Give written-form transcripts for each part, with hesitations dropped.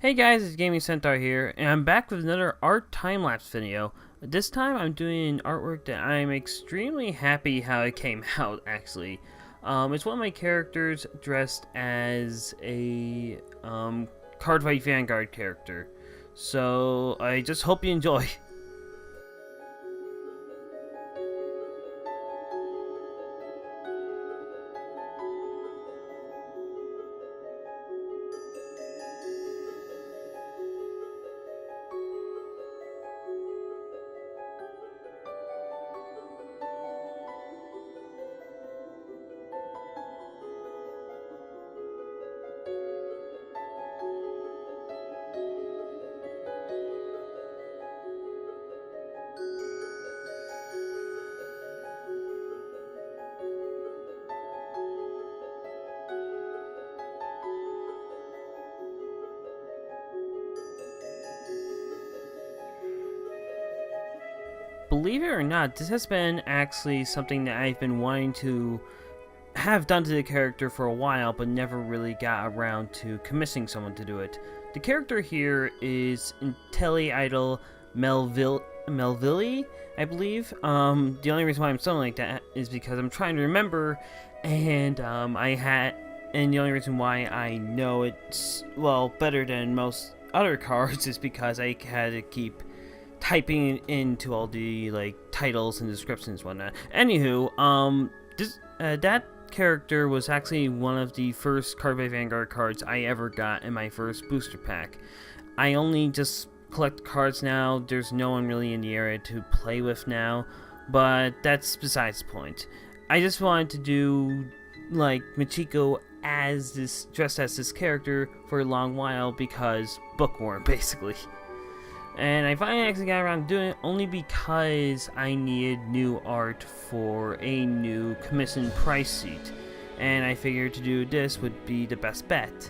Hey guys, it's Gaming Centaur here, and I'm back with another art time-lapse video. This time I'm doing artwork that I'm extremely happy how it came out, actually. It's one of my characters dressed as a Card Fight Vanguard character. So I just hope you enjoy. Believe it or not, this has been actually something that I've been wanting to have done to the character for a while, but never really got around to commissioning someone to do it. The character here is Intelli-Idol Melville, I believe. The only reason why I'm something like that is because I'm trying to remember, and the only reason why I know it well better than most other cards is because I had to keep typing into all the titles and descriptions and whatnot. Anywho, that character was actually one of the first Card by Vanguard cards I ever got in my first booster pack. I only just collect cards now. There's no one really in the area to play with now, but that's besides the point. I just wanted to do Michiko as dressed as this character for a long while because bookworm, basically. And I finally actually got around to doing it only because I needed new art for a new commission price sheet. And I figured to do this would be the best bet.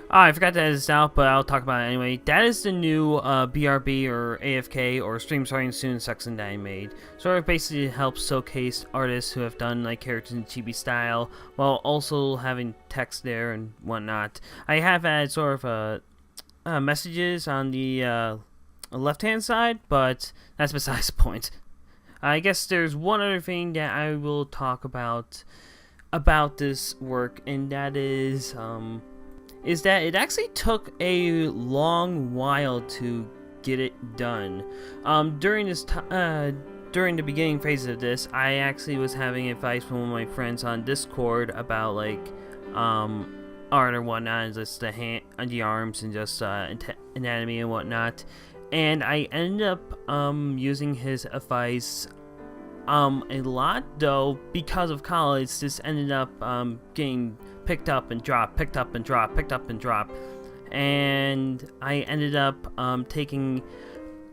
Oh, I forgot to edit this out, but I'll talk about it anyway. That is the new BRB or AFK or Stream Starting Soon section that I made. Sort of basically helps showcase artists who have done characters in chibi style while also having text there and whatnot. I have added sort of messages on the left hand side, but that's besides the point. I guess there's one other thing that I will talk about this work, and that is that it actually took a long while to get it done. During the beginning phase of this, I actually was having advice from one of my friends on Discord about art or whatnot, and just the arms and just anatomy and whatnot. And I ended up using his advice a lot, though because of college this ended up getting picked up and dropped, picked up and dropped, picked up and dropped. and I ended up taking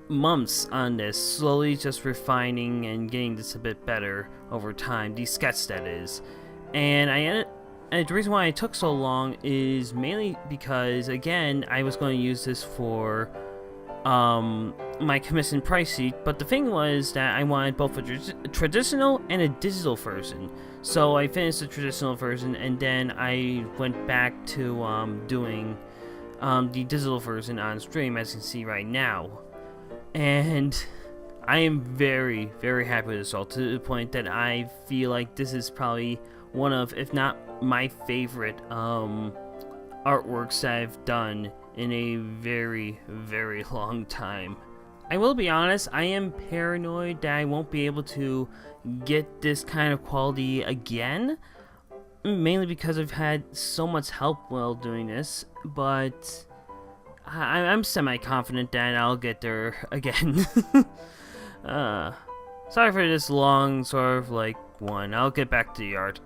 months on this, slowly just refining and getting this a bit better over time, the sketch that is. And the reason why it took so long is mainly because, again, I was going to use this for my commission price sheet, but the thing was that I wanted both a traditional and a digital version. So I finished the traditional version, and then I went back to doing the digital version on stream, as you can see right now. And I am very, very happy with this all, to the point that I feel like this is probably one of, if not my favorite, artworks that I've done in a very, very long time. I will be honest, I am paranoid that I won't be able to get this kind of quality again, mainly because I've had so much help while doing this, but I'm semi-confident that I'll get there again. Sorry for this long sort of like one. I'll get back to the art.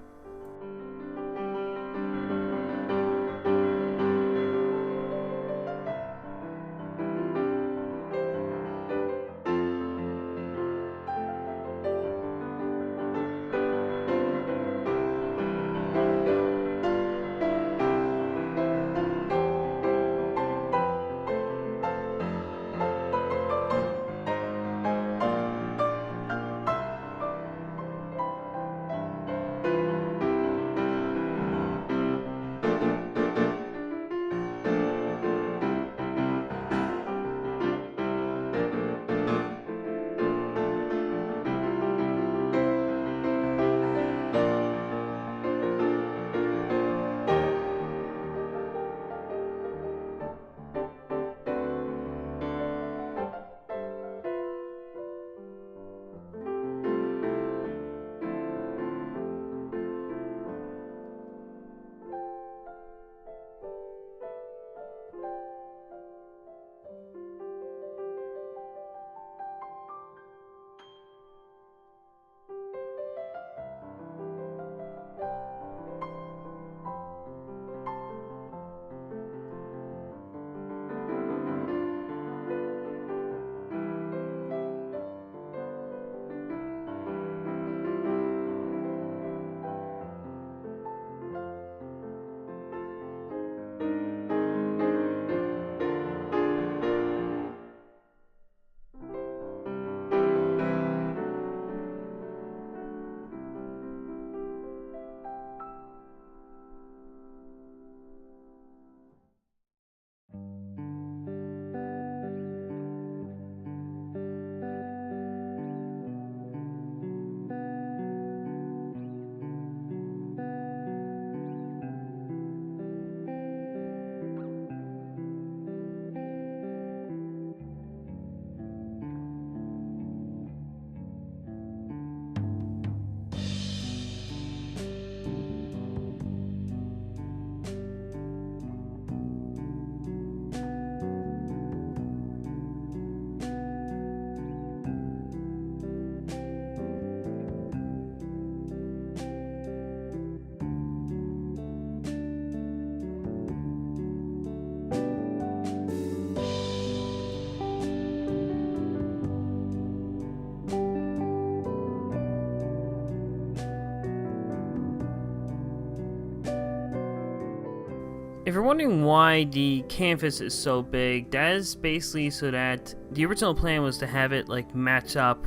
If you're wondering why the canvas is so big, that is basically so that the original plan was to have it like match up,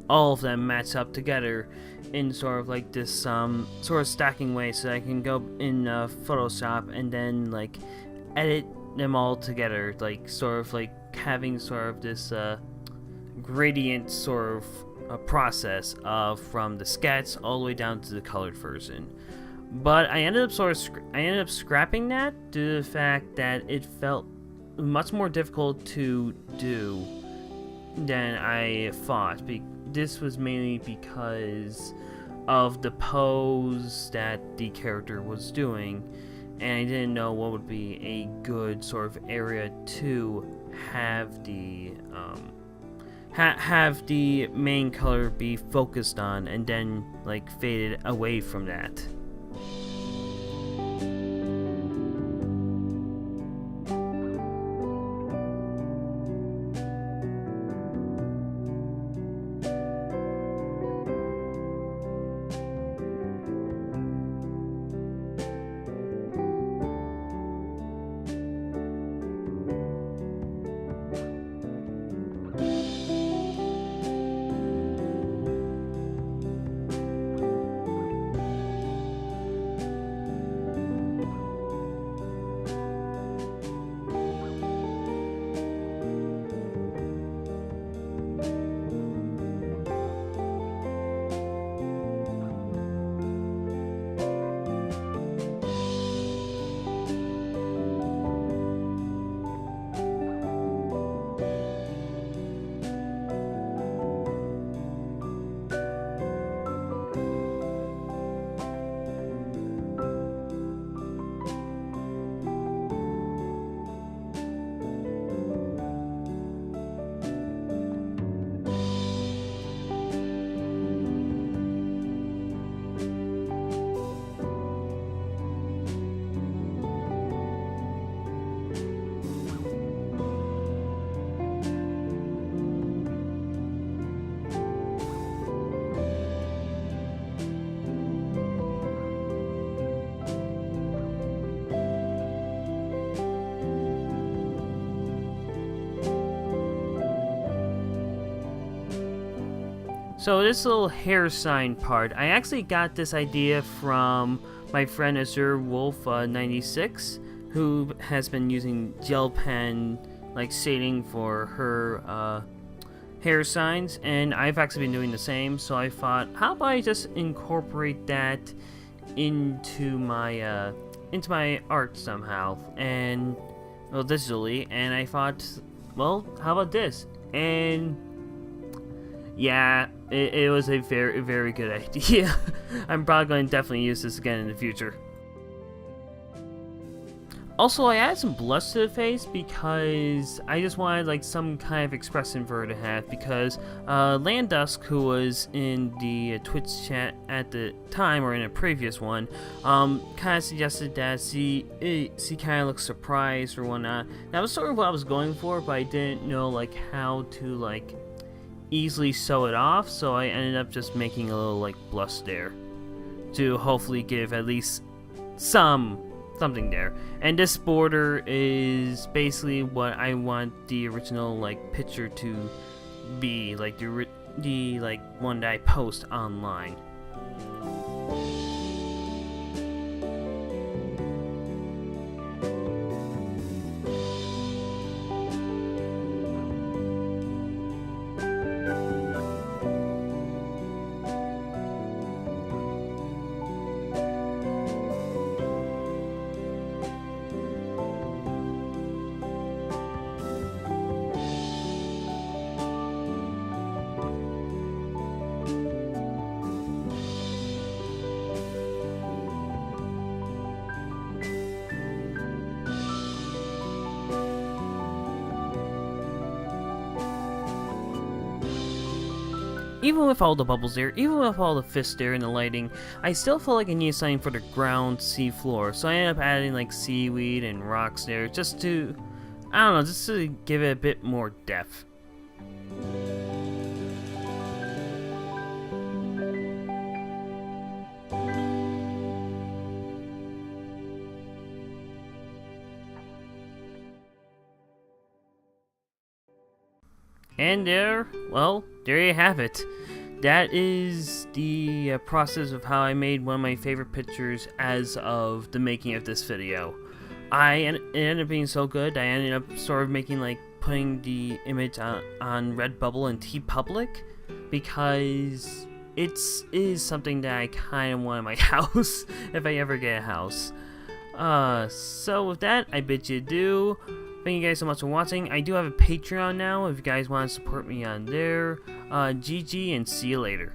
all of them match up together in sort of like this sort of stacking way, so that I can go in Photoshop and then like edit them all together, like sort of like having sort of this gradient sort of process of from the sketch all the way down to the colored version. But I ended up scrapping that due to the fact that it felt much more difficult to do than I thought. This was mainly because of the pose that the character was doing, and I didn't know what would be a good sort of area to have the have the main color be focused on, and then like faded away from that. So this little hair sign part, I actually got this idea from my friend Azure Wolf 96, who has been using gel pen like shading for her hair signs, and I've actually been doing the same. So I thought, how about I just incorporate that into my art somehow, and well, digitally. And I thought, well, how about this? And yeah, it was a very, very good idea. I'm probably going to definitely use this again in the future. Also, I added some blush to the face because I just wanted like some kind of expression for her to have, because Landusk, who was in the Twitch chat at the time, or in a previous one, kind of suggested that she kind of looks surprised or whatnot. That was sort of what I was going for, but I didn't know like how to like easily sew it off, so I ended up just making a little like blush there to hopefully give at least something there. And this border is basically what I want the original like picture to be, like the like one that I post online. Even with all the bubbles there, even with all the fists there and the lighting, I still felt like I needed something for the ground sea floor. So I ended up adding like seaweed and rocks there just to, I don't know, just to give it a bit more depth. And there you have it. That is the process of how I made one of my favorite pictures as of the making of this video. It ended up being so good, I ended up sort of making like putting the image on Redbubble and TeePublic, because it is something that I kind of want in my house if I ever get a house. So with that, I bid you adieu. Thank you guys so much for watching. I do have a Patreon now if you guys want to support me on there. GG, and see you later.